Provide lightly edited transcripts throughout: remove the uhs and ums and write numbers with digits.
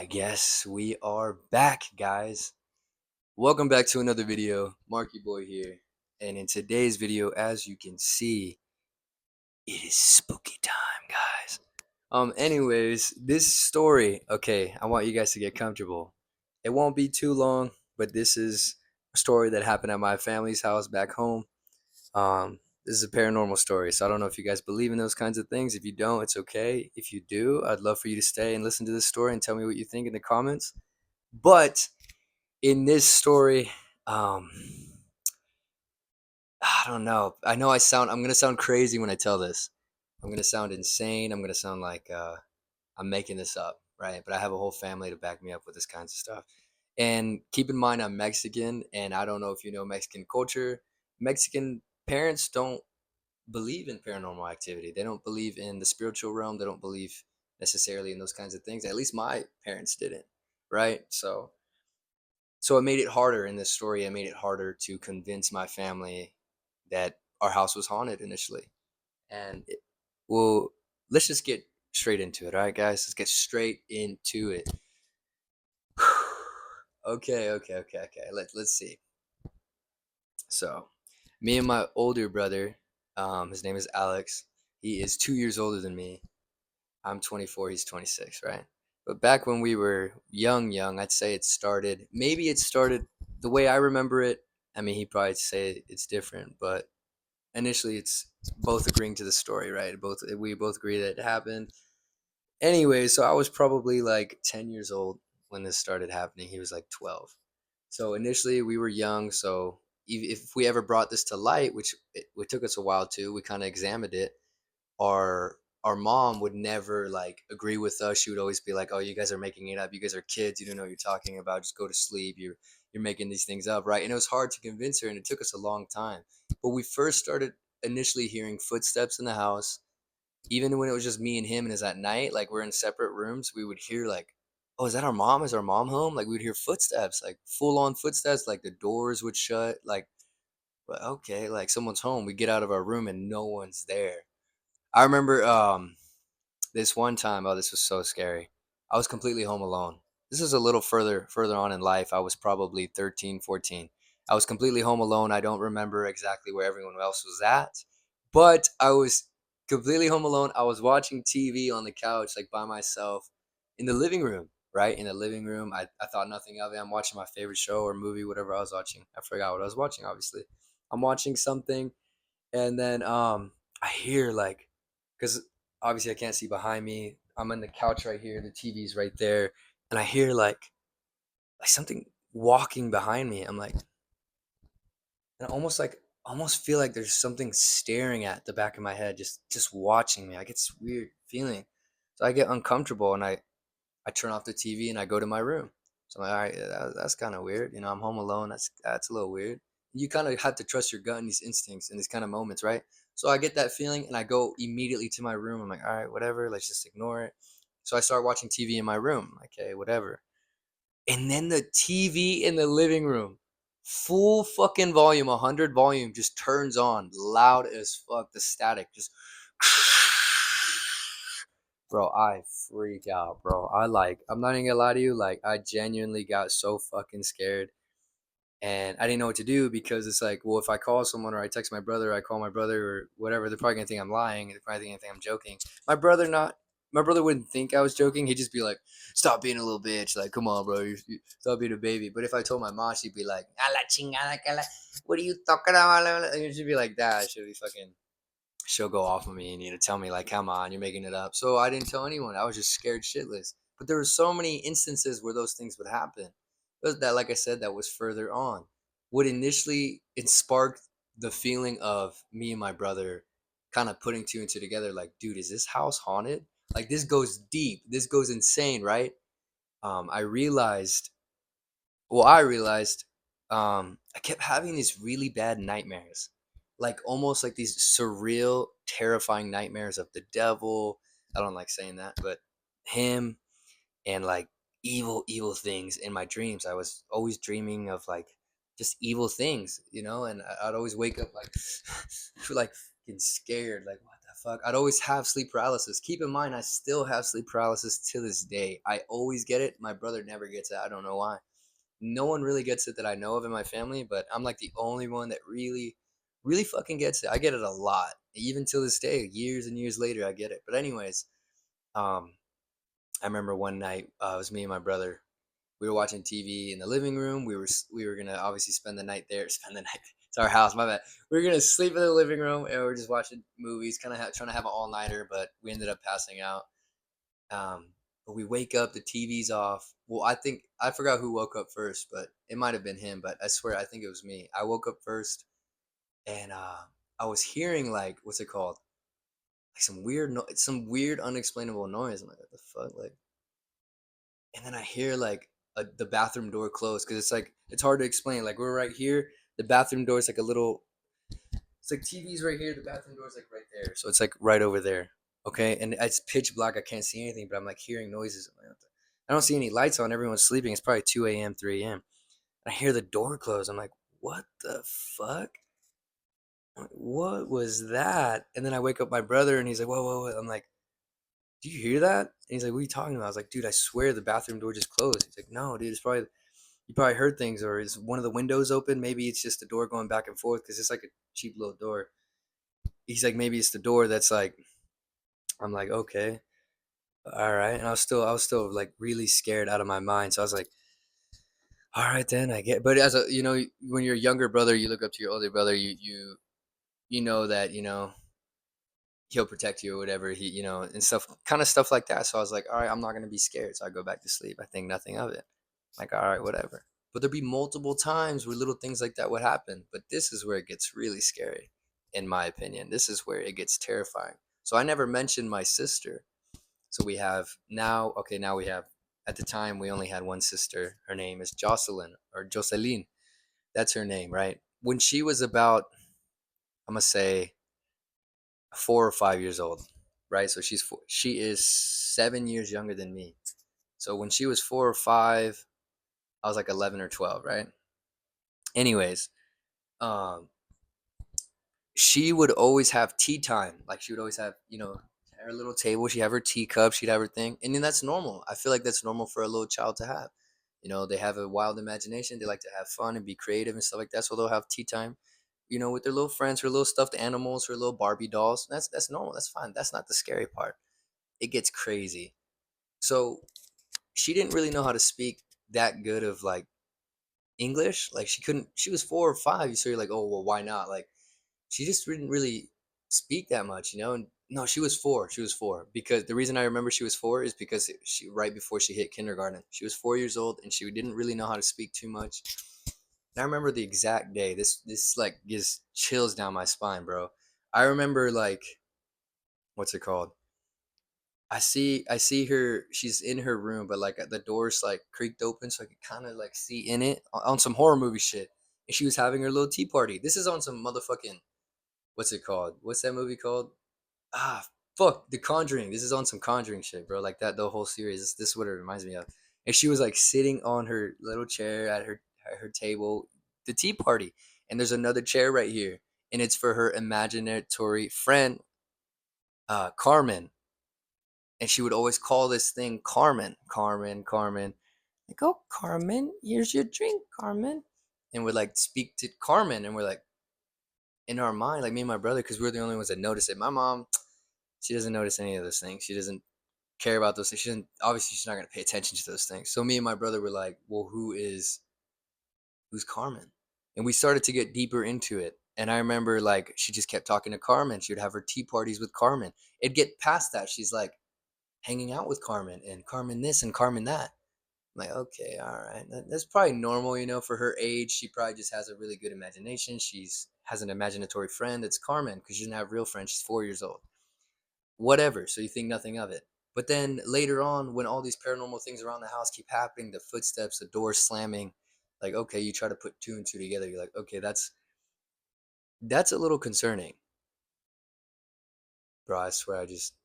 I guess we are back, guys. Welcome back to another video. Marky Boy here. And in today's video, as you can see, it is spooky time, guys. Anyways, this story, okay, I want you guys to get comfortable. It won't be too long, but this is a story that happened at my family's house back home. This is a paranormal story, so I don't know if you guys believe in those kinds of things. If you don't, it's okay. If you do, I'd love for you to stay and listen to this story and tell me what you think in the comments. But in this story, um, I don't know. I'm gonna sound crazy when I tell this. I'm gonna sound insane. I'm gonna sound like I'm making this up, right? But I have a whole family to back me up with this kinds of stuff. And keep in mind, I'm Mexican, and I don't know if you know Mexican culture. Mexican parents don't believe in paranormal activity. They don't believe in the spiritual realm. They don't believe necessarily in those kinds of things. At least my parents didn't, right? So it made it harder in this story. It made it harder to convince my family that our house was haunted initially. And well, let's just get straight into it. All right, guys, let's get straight into it. Okay. Let's see. So, me and my older brother, his name is Alex. He is 2 years older than me. I'm 24. He's 26, right? But back when we were young, I'd say maybe it started the way I remember it. I mean, he'd probably say it's different, but initially it's both agreeing to the story, right? We both agree that it happened. Anyway, so I was probably like 10 years old when this started happening. He was like 12. So initially we were young, so if we ever brought this to light, which it took us a while to, we kind of examined it. Our mom would never like agree with us. She would always be like, "Oh, you guys are making it up. You guys are kids. You don't know what you're talking about. Just go to sleep. You're making these things up, right?" And it was hard to convince her, and it took us a long time. But we first started initially hearing footsteps in the house, even when it was just me and him, and it's at night, like we're in separate rooms. We would hear like, "Oh, is that our mom? Is our mom home?" Like we'd hear footsteps, like full on footsteps, like the doors would shut, like, but okay, like someone's home. We get out of our room and no one's there. I remember this one time, oh, this was so scary. I was completely home alone. This is a little further on in life. I was probably 13, 14. I was completely home alone. I don't remember exactly where everyone else was at, but I was completely home alone. I was watching TV on the couch, like by myself in the living room, right? In the living room. I thought nothing of it. I'm watching my favorite show or movie, whatever I was watching. I forgot what I was watching, obviously. I'm watching something, and then I hear like, because obviously I can't see behind me. I'm on the couch right here. The TV's right there, and I hear like something walking behind me. I'm like, and almost feel like there's something staring at the back of my head, just watching me. I get this weird feeling, so I get uncomfortable, and I turn off the TV and I go to my room. So I'm like, all right, that's kind of weird. I'm home alone. That's a little weird. You kind of have to trust your gut and these instincts in these kind of moments, right? So I get that feeling and I go immediately to my room. I'm like, all right, whatever. Let's just ignore it. So I start watching TV in my room. Okay, whatever. And then the TV in the living room, full fucking volume, 100 volume, just turns on, loud as fuck. The static just. Bro, I freaked out, bro. I'm not even gonna lie to you, like, I genuinely got so fucking scared. And I didn't know what to do because it's like, well, if I call someone or I text my brother, I call my brother or whatever, they're probably gonna think I'm lying. They're probably gonna think I'm joking. My brother wouldn't think I was joking. He'd just be like, "Stop being a little bitch. Like, come on, bro. You stop being a baby." But if I told my mom, she'd be like, "A la chingada, que la, what are you talking about?" And she'd be like that. She'd be fucking she'll go off on me and tell me like, come on, you're making it up. So I didn't tell anyone. I was just scared shitless. But there were so many instances where those things would happen. But that, like I said, that was further on. What initially it sparked the feeling of me and my brother kind of putting two and two together, like, dude, is this house haunted? Like, this goes deep, this goes insane, right? I realized I realized I kept having these really bad nightmares, like almost like these surreal, terrifying nightmares of the devil. I don't like saying that, but him and like evil things in my dreams. I was always dreaming of like just evil things, and I'd always wake up like like getting scared, like what the fuck? I'd always have sleep paralysis. Keep in mind, I still have sleep paralysis to this day. I always get it. My brother never gets it. I don't know why. No one really gets it that I know of in my family, but I'm like the only one that really, really fucking gets it. I get it a lot. Even till this day, years and years later, I get it. But anyways, um, I remember one night, it was me and my brother. We were watching TV in the living room. We were gonna obviously spend the night there. Spend the night. It's our house. My bad. We were gonna sleep in the living room, and we were just watching movies, kind of trying to have an all nighter. But we ended up passing out. But we wake up, the TV's off. Well, I think I forgot who woke up first, but it might have been him. But I swear, I think it was me. I woke up first, and I was hearing like what's it called? Like some weird unexplainable noise. I'm like, what the fuck? Like, and then I hear like the bathroom door close because it's like it's hard to explain. Like we're right here, the bathroom door is like a little. It's like TV's right here, the bathroom door is like right there, so it's like right over there. Okay, and it's pitch black. I can't see anything, but I'm like hearing noises. I'm like, I don't see any lights on. Everyone's sleeping. It's probably 2 a.m., 3 a.m. I hear the door close. I'm like, what the fuck? What was that? And then I wake up my brother, and he's like, whoa, whoa, whoa. I'm like, do you hear that? And he's like, what are you talking about? I was like, dude, I swear the bathroom door just closed. He's like, no, dude, it's probably you probably heard things, or is one of the windows open? Maybe it's just the door going back and forth because it's like a cheap little door. He's like, maybe it's the door that's like. I'm like, okay, all right. And I was still like really scared out of my mind. So I was like, all right, then I get. But as a, when you're a younger brother, you look up to your older brother. You know that he'll protect you or whatever and stuff like that. So I was like, all right, I'm not gonna be scared. So I go back to sleep. I think nothing of it. Like, all right, whatever. But there'd be multiple times where little things like that would happen. But this is where it gets really scary, in my opinion. This is where it gets terrifying. So I never mentioned my sister. So we have now, okay, now we have, at the time, we only had one sister. Her name is Jocelyn or Jocelyn. That's her name, right? When she was about, I'm going to say 4 or 5 years old, right? So she is 7 years younger than me. So when she was 4 or 5, I was like 11 or 12, right? Anyways, um, she would always have tea time. Like she would always have, her little table. She'd have her teacup. She'd have her thing. And then that's normal. I feel like that's normal for a little child to have. They have a wild imagination. They like to have fun and be creative and stuff like that. So they'll have tea time, with their little friends, her little stuffed animals, her little Barbie dolls. That's normal. That's fine. That's not the scary part. It gets crazy. So she didn't really know how to speak that good of like English. Like she couldn't. She was 4 or 5. So you're like, oh well, why not? Like she just didn't really speak that much. And no, she was 4. She was 4 because the reason I remember she was 4 is because she right before she hit kindergarten. She was 4 years old and she didn't really know how to speak too much. And I remember the exact day. This like gives chills down my spine, bro. I remember like what's it called? I see her. She's in her room, but like the door's like creaked open, so I could kind of like see in it on some horror movie shit. And she was having her little tea party. This is on some motherfucking what's it called? What's that movie called? Ah, fuck, The Conjuring. This is on some Conjuring shit, bro. Like that, the whole series. This is what it reminds me of. And she was like sitting on her little chair at her table, the tea party. And there's another chair right here, and it's for her imaginatory friend, Carmen. And she would always call this thing Carmen, Carmen, Carmen. Like, oh, Carmen, here's your drink, Carmen. And we'd like speak to Carmen, and we're like in our mind, like me and my brother, because we're the only ones that notice it. My mom, she doesn't notice any of those things. She doesn't care about those things. She doesn't, obviously she's not gonna pay attention to those things. So me and my brother were like, well, who's Carmen? And we started to get deeper into it. And I remember like she just kept talking to Carmen. She would have her tea parties with Carmen. It'd get past that. She's like hanging out with Carmen and Carmen this and Carmen that. I'm like, okay, all right. That's probably normal, for her age. She probably just has a really good imagination. She's has an imaginatory friend that's Carmen because she doesn't have real friends. She's 4 years old. Whatever. So you think nothing of it. But then later on, when all these paranormal things around the house keep happening, the footsteps, the door slamming, like, okay, you try to put two and two together. You're like, okay, that's a little concerning. Bro, I swear I just.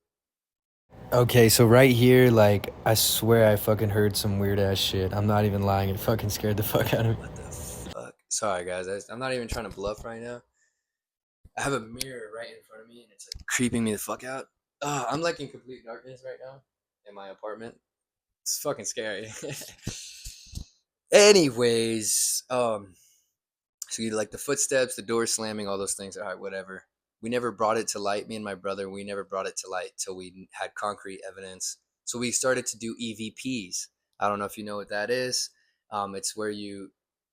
Okay, so right here, like, I swear I fucking heard some weird ass shit. I'm not even lying. It fucking scared the fuck out of me. What the fuck? Sorry, guys. I'm not even trying to bluff right now. I have a mirror right in front of me, and it's like creeping me the fuck out. I'm like in complete darkness right now in my apartment. It's fucking scary. Anyways, so you like the footsteps, the door slamming, all those things. All right, whatever. We never brought it to light. Me and my brother, we never brought it to light till we had concrete evidence. So we started to do EVPs. I don't know if you know what that is. It's where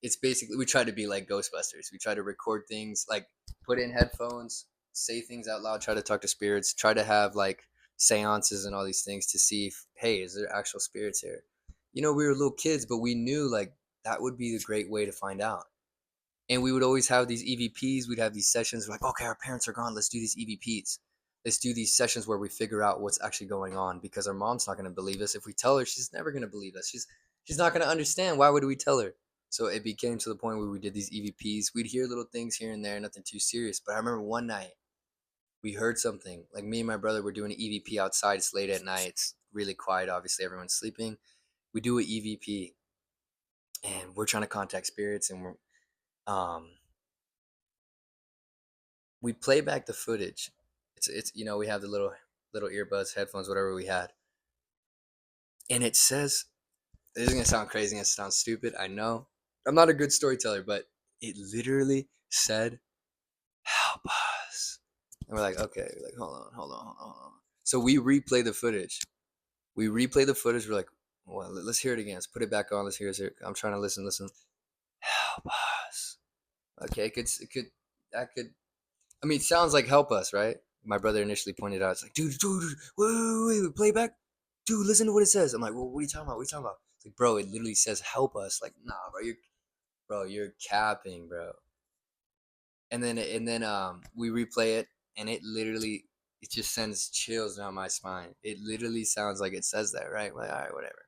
it's basically, we try to be like Ghostbusters. We try to record things, like put in headphones, say things out loud, try to talk to spirits, try to have like seances and all these things to see if, hey, is there actual spirits here? We were little kids, but we knew like that would be the great way to find out. And we would always have these EVPs. We'd have these sessions. We're like, okay, our parents are gone. Let's do these EVPs. Let's do these sessions where we figure out what's actually going on, because our mom's not going to believe us. If we tell her, she's never going to believe us. She's not going to understand. Why would we tell her? So it became to the point where we did these EVPs. We'd hear little things here and there, nothing too serious. But I remember one night we heard something. Like me and my brother were doing an EVP outside. It's late at night. It's really quiet. Obviously, everyone's sleeping. We do an EVP, and we're trying to contact spirits, and um, we play back the footage. It's we have the little earbuds, headphones, whatever we had, and it says, this is gonna sound crazy, and sound stupid. I know. I'm not a good storyteller, but it literally said, "Help us," and we're like, okay, we're like, hold on. So we replay the footage. We're like, well, let's hear it again. Let's put it back on. Let's hear it. I'm trying to listen. Help us. Okay, that could. I mean, it sounds like help us, right? My brother initially pointed out, it's like, dude, wait, play back. Dude, listen to what it says. I'm like, well, what are you talking about? What are you talking about? It's like, bro, it literally says help us. Like, nah, you're capping, bro. And then we replay it, and it just sends chills down my spine. It literally sounds like it says that, right? Like, all right, whatever.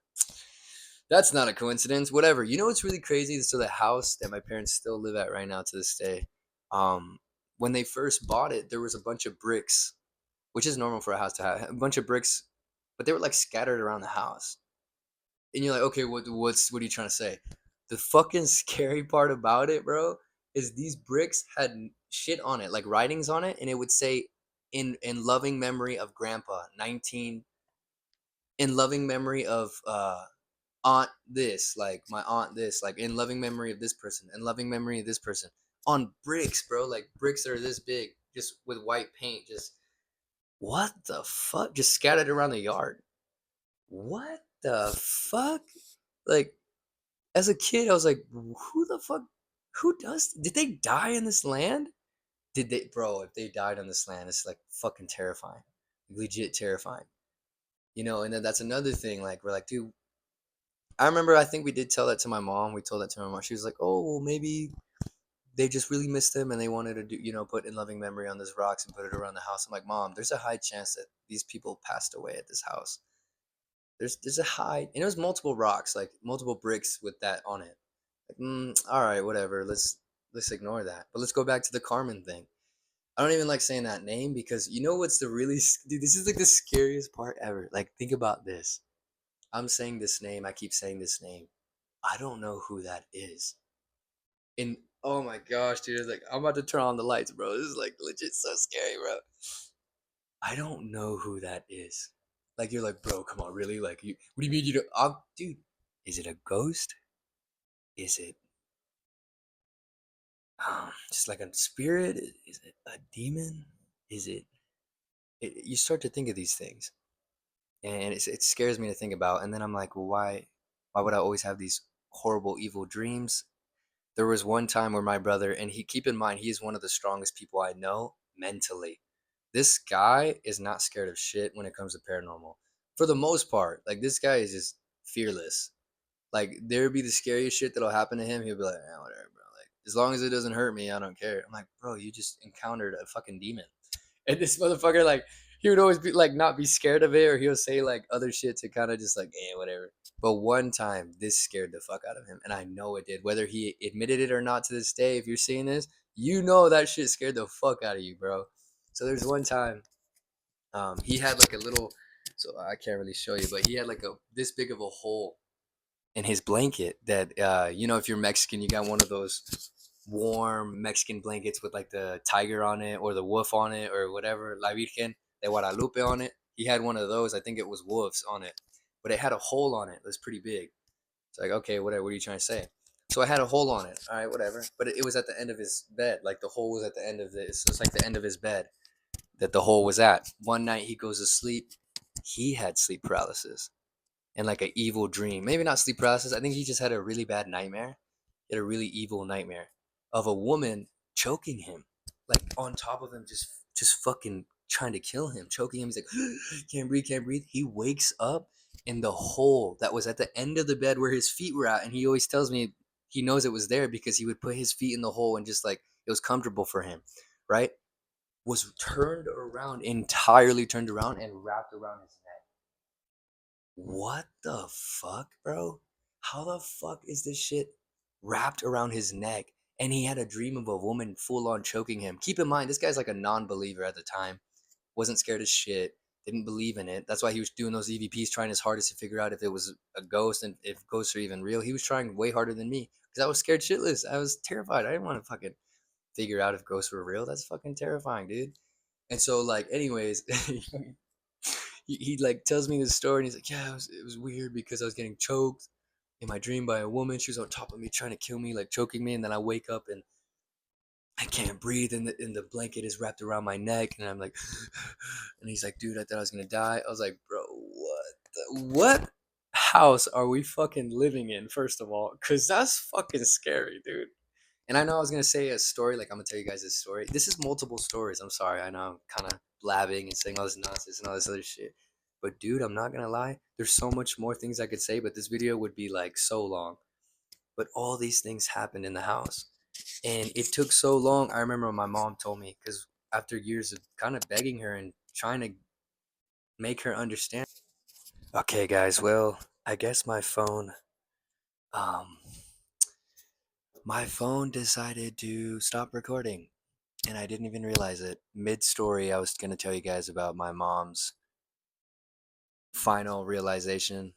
That's not a coincidence. Whatever. You know what's really crazy? So the house that my parents still live at right now to this day, um, when they first bought it, there was a bunch of bricks, which is normal for a house to have a bunch of bricks, but they were like scattered around the house. And you're like, okay, what are you trying to say? The fucking scary part about it, bro, is these bricks had shit on it, like writings on it, and it would say, in loving memory of Grandpa 19, in loving memory of aunt this, like my aunt this, like in loving memory of this person, in loving memory of this person, on bricks, bro, like bricks that are this big, just with white paint, just what the fuck, just scattered around the yard. What the fuck? Like, as a kid, I was like, who the fuck, who does, did they die in this land? Did they, bro, if they died on this land, it's like fucking terrifying, legit terrifying. And then that's another thing, like we're like, dude, I remember, I think we did tell that to my mom. We told that to my mom. She was like, "Oh, well, maybe they just really missed him, and they wanted to do, put in loving memory on these rocks and put it around the house." I'm like, "Mom, there's a high chance that these people passed away at this house. There's a high, and it was multiple rocks, like multiple bricks with that on it. Like, all right, whatever. Let's ignore that. But let's go back to the Carmen thing. I don't even like saying that name, because you know what's the really, dude, this is like the scariest part ever. Like, think about this. I'm saying this name. I keep saying this name. I don't know who that is. And oh my gosh, dude, it's like I'm about to turn on the lights, bro. This is like legit so scary, bro. I don't know who that is. Like, you're like, bro, come on, really? Like, what do you mean you don't? Dude, is it a ghost? Is it just like a spirit? Is it a demon? Is it? You start to think of these things, and it scares me to think about. And then I'm like, well, why would I always have these horrible, evil dreams? There was one time where my brother, and keep in mind, he's one of the strongest people I know mentally. This guy is not scared of shit when it comes to paranormal. For the most part, like, this guy is just fearless. Like, there'd be the scariest shit that'll happen to him. He'll be like, whatever, bro. Like, as long as it doesn't hurt me, I don't care. I'm like, bro, you just encountered a fucking demon. And this motherfucker, like, he would always be like, not be scared of it, or he'll say like other shit to kind of just like, whatever. But one time, this scared the fuck out of him, and I know it did. Whether he admitted it or not to this day, if you're seeing this, you know that shit scared the fuck out of you, bro. So there's one time, he had like a little, so I can't really show you, but he had like this big of a hole in his blanket that, if you're Mexican, you got one of those. warm Mexican blankets with like the tiger on it or the wolf on it or whatever, La Virgen de Guadalupe on it. He had one of those. I think it was wolves on it, but it had a hole on it. It was pretty big. It's like, okay, whatever. What are you trying to say? So I had a hole on it. All right, whatever. But it was at the end of his bed. Like the hole was at the end of this. So it's like the end of his bed that the hole was at. One night he goes to sleep. He had sleep paralysis and like an evil dream. Maybe not sleep paralysis. I think he just had a really bad nightmare. He had a really evil nightmare of a woman choking him, like on top of him, just fucking trying to kill him, choking him. He's like, can't breathe, can't breathe. He wakes up in the hole that was at the end of the bed where his feet were at, and he always tells me he knows it was there because he would put his feet in the hole and just like it was comfortable for him, right? Was turned around, entirely turned around and wrapped around his neck. What the fuck, bro? How the fuck is this shit wrapped around his neck? And he had a dream of a woman full on choking him. Keep in mind, this guy's like a non believer at the time, wasn't scared as shit, didn't believe in it. That's why he was doing those EVPs, trying his hardest to figure out if it was a ghost and if ghosts are even real. He was trying way harder than me because I was scared shitless. I was terrified. I didn't want to fucking figure out if ghosts were real. That's fucking terrifying, dude. And so, like, anyways, he like tells me this story and he's like, yeah, it was weird because I was getting choked in my dream by a woman. She was on top of me trying to kill me, like choking me, and then I wake up and I can't breathe and the blanket is wrapped around my neck and I'm like and he's like, dude, I thought I was gonna die. I was like, bro, what house are we fucking living in, first of all? Cause that's fucking scary, dude. And I know I was gonna say a story, like I'm gonna tell you guys this story. This is multiple stories. I'm sorry. I know I'm kind of blabbing and saying all this nonsense and all this other shit. But dude, I'm not gonna lie. There's so much more things I could say, but this video would be like so long. But all these things happened in the house, and it took so long. I remember my mom told me because after years of kind of begging her and trying to make her understand. Okay, guys. Well, I guess um, my phone decided to stop recording. And I didn't even realize it. Mid story, I was going to tell you guys about my mom's final realization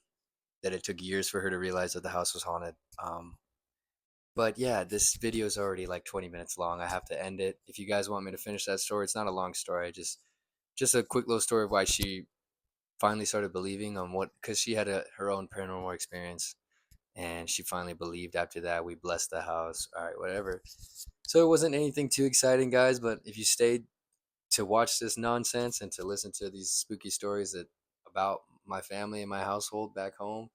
that it took years for her to realize that the house was haunted. But yeah, this video is already like 20 minutes long. I have to end it. If you guys want me to finish that story, it's not a long story. Just a quick little story of why she finally started believing on what, because she had her own paranormal experience, and she finally believed. After that, we blessed the house. All right, whatever. So it wasn't anything too exciting, guys. But if you stayed to watch this nonsense and to listen to these spooky stories that about my family and my household back home.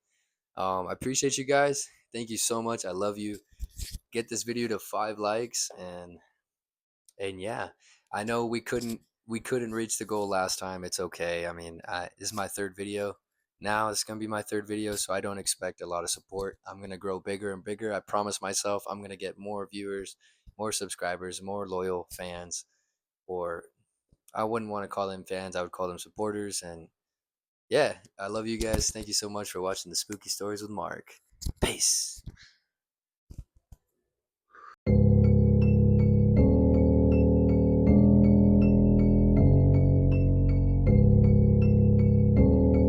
I appreciate you guys. Thank you so much. I love you. Get this video to 5 likes and yeah, I know we couldn't reach the goal last time. It's okay. I mean, this is my third video. Now it's gonna be my third video, so I don't expect a lot of support. I'm gonna grow bigger and bigger. I promise myself I'm gonna get more viewers, more subscribers, more loyal fans, or I wouldn't want to call them fans. I would call them supporters. And yeah, I love you guys. Thank you so much for watching the Spooky Stories with Mark. Peace.